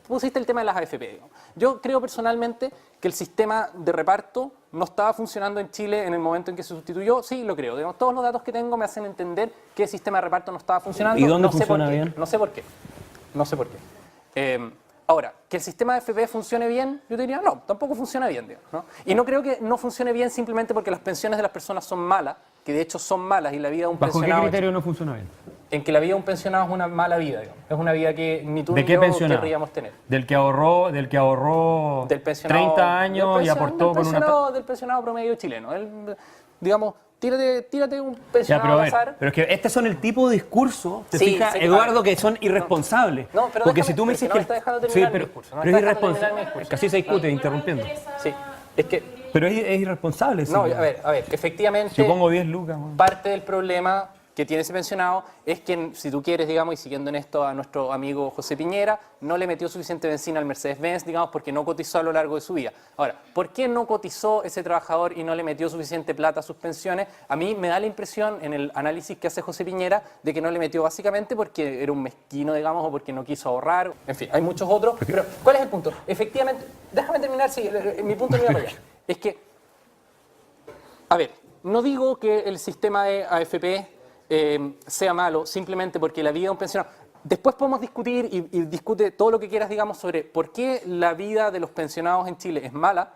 pusiste el tema de las AFP. Digamos. Yo creo personalmente que el sistema de reparto no estaba funcionando en Chile en el momento en que se sustituyó. Sí, lo creo. Digamos, todos los datos que tengo me hacen entender que el sistema de reparto no estaba funcionando. ¿Y dónde no sé funciona por qué. bien? No sé por qué. No sé por qué. Ahora, que el sistema de AFP funcione bien, yo diría, no, tampoco funciona bien, digamos, ¿no? Y no creo que no funcione bien simplemente porque las pensiones de las personas son malas, que de hecho son malas, y la vida de un pensionado... ¿Bajo qué criterio no funciona bien? En que la vida de un pensionado es una mala vida, digamos. Es una vida que ni tú ¿De ni qué yo pensionado? querríamos tener. Del que ahorró Del pensionado, 30 años y aportó con una... Del pensionado promedio chileno. Digamos, tírate un Ya, pensionado pero, a al ver, azar. pero es que estos son el tipo de discurso, ¿te Sí, fijas, sí, Eduardo, que son irresponsables? No, pero porque déjame, si tú me pero dices no que... me está dejando terminar mi discurso, no me pero es está dejando terminar mi irresponsable. discurso. Casi se discute interrumpiendo. Sí, es que... Pero es irresponsable. No, sí. a ver, efectivamente... Si yo pongo 10 lucas... bueno. Parte del problema que tiene ese pensionado es que, si tú quieres, digamos, y siguiendo en esto a nuestro amigo José Piñera, no le metió suficiente benzina al Mercedes-Benz, digamos, porque no cotizó a lo largo de su vida. Ahora, ¿por qué no cotizó ese trabajador y no le metió suficiente plata a sus pensiones? A mí me da la impresión, en el análisis que hace José Piñera, de que no le metió básicamente porque era un mezquino, digamos, o porque no quiso ahorrar. En fin, hay muchos otros. Pero, ¿cuál es el punto? Efectivamente, déjame terminar, sí, mi punto no iba para allá. Es que, a ver, no digo que el sistema de AFP sea malo simplemente porque la vida de un pensionado... Después podemos discutir y discute todo lo que quieras, digamos, sobre por qué la vida de los pensionados en Chile es mala.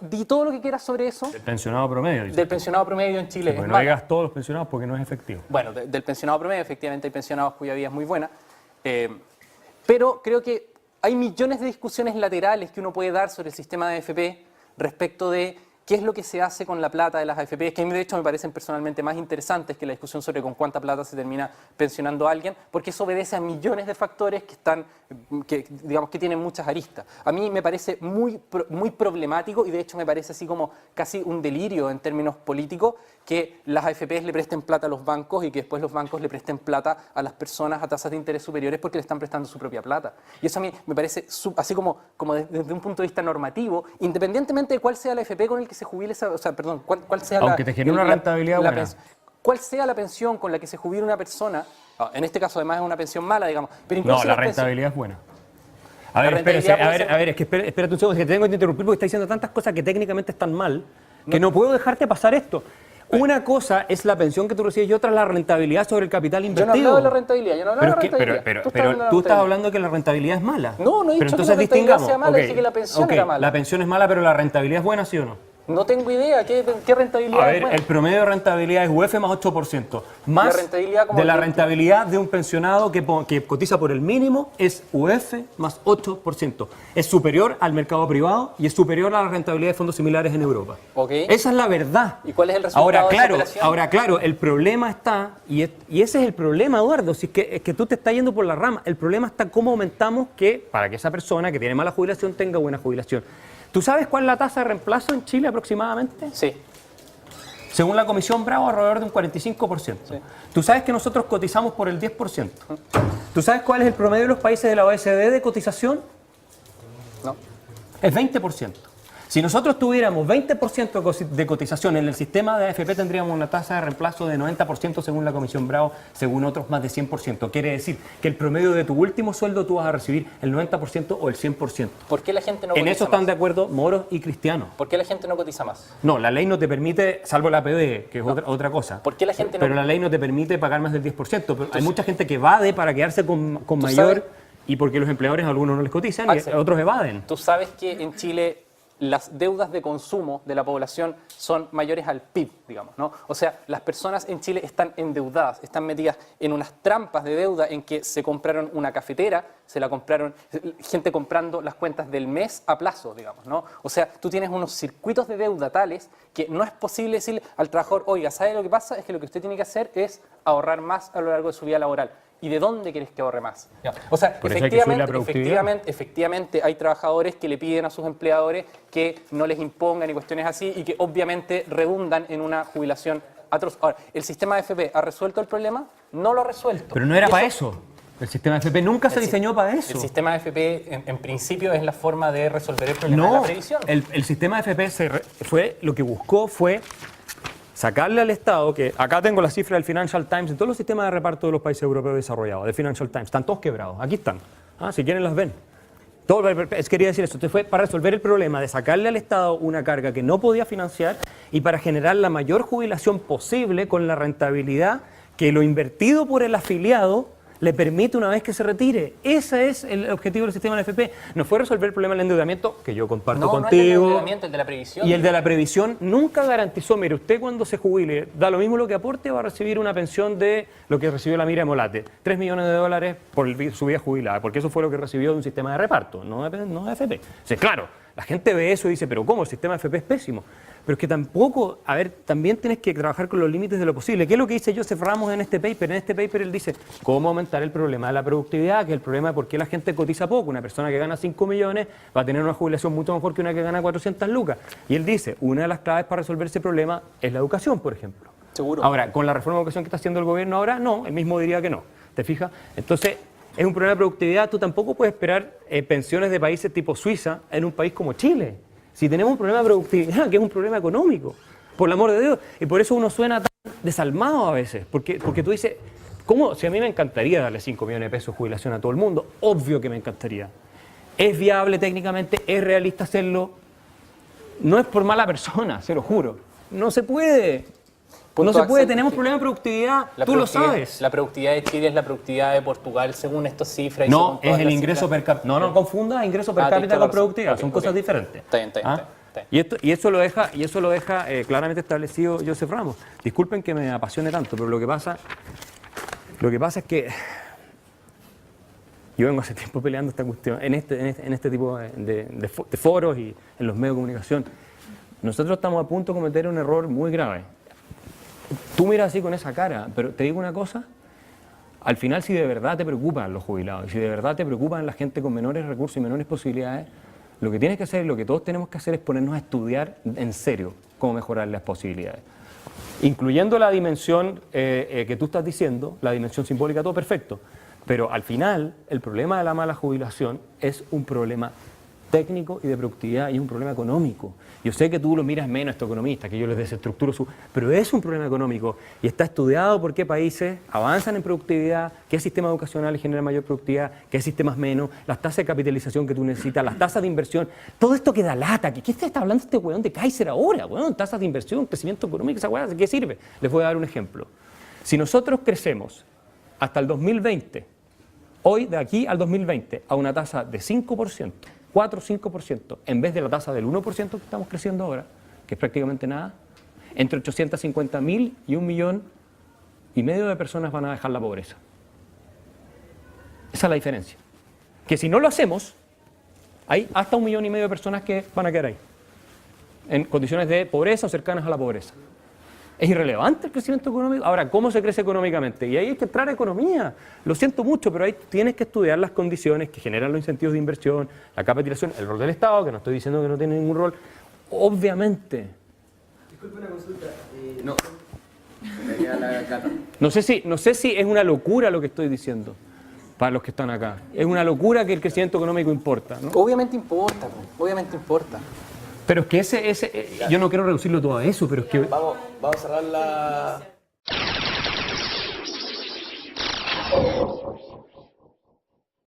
Di todo lo que quieras sobre eso. Del pensionado promedio. Dice. Del pensionado promedio en Chile Sí, es no mala. digas todos los pensionados porque no es efectivo. Bueno, del pensionado promedio, efectivamente hay pensionados cuya vida es muy buena. Pero creo que hay millones de discusiones laterales que uno puede dar sobre el sistema de AFP respecto de qué es lo que se hace con la plata de las AFP, que a mí de hecho me parecen personalmente más interesantes que la discusión sobre con cuánta plata se termina pensionando a alguien, porque eso obedece a millones de factores digamos, que tienen muchas aristas. A mí me parece muy problemático y de hecho me parece así como casi un delirio en términos políticos que las AFPs le presten plata a los bancos y que después los bancos le presten plata a las personas a tasas de interés superiores porque le están prestando su propia plata. Y eso a mí me parece así como desde un punto de vista normativo, independientemente de cuál sea la AFP con el que se jubile esa, o sea, perdón, cuál sea aunque te genere una rentabilidad buena. Cuál sea la pensión con la que se jubile una persona, en este caso además es una pensión mala, digamos. Pero incluso no, la rentabilidad es buena. A ver, es que espérate un segundo, es que te tengo que interrumpir porque está diciendo tantas cosas que técnicamente están mal, que no puedo dejarte pasar esto. Una cosa es la pensión que tú recibes y otra la rentabilidad sobre el capital invertido. Yo no hablo de la rentabilidad, yo no hablo de la rentabilidad. Pero tú estás hablando de que la rentabilidad es mala. No, no he dicho pero que la rentabilidad sea mala, dije que la pensión era mala. La pensión es mala, pero la rentabilidad es buena, ¿sí o no? No tengo idea, ¿qué rentabilidad A ver, es buena? el promedio de rentabilidad es UF más 8%. Más de la rentabilidad de un pensionado que cotiza por el mínimo es UF más 8%. Es superior al mercado privado y es superior a la rentabilidad de fondos similares en Europa. Okay. Esa es la verdad. ¿Y cuál es el resultado de esa operación? Ahora, claro, el problema está, y ese es el problema, Eduardo, si es que tú te estás yendo por la rama. El problema está cómo aumentamos para que esa persona que tiene mala jubilación tenga buena jubilación. ¿Tú sabes cuál es la tasa de reemplazo en Chile aproximadamente? Sí. Según la Comisión Bravo, alrededor de un 45%. Sí. ¿Tú sabes que nosotros cotizamos por el 10%? ¿Tú sabes cuál es el promedio de los países de la OECD de cotización? No. Es 20%. Si nosotros tuviéramos 20% de cotización en el sistema de AFP, tendríamos una tasa de reemplazo de 90% según la Comisión Bravo, según otros más de 100%. Quiere decir que el promedio de tu último sueldo tú vas a recibir el 90% o el 100%. ¿Por qué la gente no cotiza más? En eso están de acuerdo moros y cristianos. ¿Por qué la gente no cotiza más? No, la ley no te permite, salvo la APB, que es otra cosa. ¿Por qué la gente no? Pero la ley no te permite pagar más del 10%. Pero entonces, hay mucha gente que evade para quedarse con mayor, y porque los empleadores a algunos no les cotizan, Axel, y otros evaden. Tú sabes que en Chile las deudas de consumo de la población son mayores al PIB, digamos, ¿no? O sea, las personas en Chile están endeudadas, están metidas en unas trampas de deuda en que se compraron una cafetera, se la compraron, gente comprando las cuentas del mes a plazo, digamos, ¿no? O sea, tú tienes unos circuitos de deuda tales que no es posible decirle al trabajador, oiga, ¿sabe lo que pasa? Es que lo que usted tiene que hacer es ahorrar más a lo largo de su vida laboral. ¿Y de dónde quieres que ahorre más? O sea, efectivamente hay trabajadores que le piden a sus empleadores que no les impongan y cuestiones así y que obviamente redundan en una jubilación atroz. Ahora, ¿el sistema de AFP ha resuelto el problema? No lo ha resuelto. Pero no era para eso. El sistema de AFP nunca se diseñó para eso. El sistema de AFP en principio es la forma de resolver el problema de la previsión. El sistema de AFP lo que buscó fue sacarle al Estado, que acá tengo la cifra del Financial Times, de todos los sistemas de reparto de los países europeos desarrollados, del Financial Times, están todos quebrados, aquí están, si quieren las ven. Quería decir eso, fue para resolver el problema de sacarle al Estado una carga que no podía financiar y para generar la mayor jubilación posible con la rentabilidad que lo invertido por el afiliado le permite una vez que se retire. Ese es el objetivo del sistema de la AFP. No fue resolver el problema del endeudamiento, que yo comparto contigo. No el endeudamiento, el de la previsión. Y el de la previsión nunca garantizó, mire, usted cuando se jubile, da lo mismo lo que aporte, va a recibir una pensión de lo que recibió la Miriam Molate, $3 millones por su vida jubilada, porque eso fue lo que recibió de un sistema de reparto, no de AFP. O sea, claro, la gente ve eso y dice, pero ¿cómo? El sistema de AFP es pésimo. Pero es que tampoco, también tienes que trabajar con los límites de lo posible. ¿Qué es lo que dice Joseph Ramos en este paper? En este paper él dice, ¿cómo aumentar el problema de la productividad? Que es el problema de por qué la gente cotiza poco. Una persona que gana 5 millones va a tener una jubilación mucho mejor que una que gana 400 lucas. Y él dice, una de las claves para resolver ese problema es la educación, por ejemplo. Seguro. Ahora, con la reforma de educación que está haciendo el gobierno ahora, no, él mismo diría que no. ¿Te fijas? Entonces, es un problema de productividad. Tú tampoco puedes esperar pensiones de países tipo Suiza en un país como Chile. Si tenemos un problema de productividad, que es un problema económico, por el amor de Dios. Y por eso uno suena tan desalmado a veces, porque tú dices, ¿cómo? Si a mí me encantaría darle 5 millones de pesos de jubilación a todo el mundo, obvio que me encantaría. ¿Es viable técnicamente? ¿Es realista hacerlo? No es por mala persona, se lo juro. No se puede. No se puede, tenemos problemas de productividad, tú lo sabes. La productividad de Chile es la productividad de Portugal, según estas cifras. No, es el ingreso per cápita. No confunda ingreso per cápita con productividad, son cosas diferentes. Está bien. Y eso lo deja claramente establecido Joseph Ramos. Disculpen que me apasione tanto, pero lo que pasa es que yo vengo hace tiempo peleando esta cuestión, en este tipo de foros y en los medios de comunicación. Nosotros estamos a punto de cometer un error muy grave. Tú miras así con esa cara, pero te digo una cosa, al final si de verdad te preocupan los jubilados, y si de verdad te preocupan la gente con menores recursos y menores posibilidades, lo que tienes que hacer, lo que todos tenemos que hacer es ponernos a estudiar en serio cómo mejorar las posibilidades. Incluyendo la dimensión que tú estás diciendo, la dimensión simbólica, todo perfecto, pero al final el problema de la mala jubilación es un problema técnico y de productividad y es un problema económico. Yo sé que tú lo miras menos, estos economistas, que yo les desestructuro pero es un problema económico y está estudiado por qué países avanzan en productividad, qué sistemas educacionales generan mayor productividad, qué sistemas menos, las tasas de capitalización que tú necesitas, las tasas de inversión, todo esto que da lata. ¿Qué está hablando este weón de Kaiser ahora? Weón, tasas de inversión, crecimiento económico, esa weá, ¿de qué sirve? Les voy a dar un ejemplo. Si nosotros crecemos hasta el 2020, hoy de aquí al 2020, a una tasa de 5%, 4 o 5%, en vez de la tasa del 1% que estamos creciendo ahora, que es prácticamente nada, entre 850.000 y 1,5 millones de personas van a dejar la pobreza. Esa es la diferencia. Que si no lo hacemos, hay hasta 1,5 millones de personas que van a quedar ahí, en condiciones de pobreza o cercanas a la pobreza. Es irrelevante el crecimiento económico. Ahora, ¿cómo se crece económicamente? Y ahí hay que entrar a economía. Lo siento mucho, pero ahí tienes que estudiar las condiciones que generan los incentivos de inversión, la capitalización, el rol del Estado, que no estoy diciendo que no tiene ningún rol. Obviamente. Disculpe una consulta. No. No sé si es una locura lo que estoy diciendo para los que están acá. Es una locura que el crecimiento económico importa, ¿no? Obviamente importa, obviamente importa. Pero es que yo no quiero reducirlo todo a eso, pero es que... Vamos a cerrar la...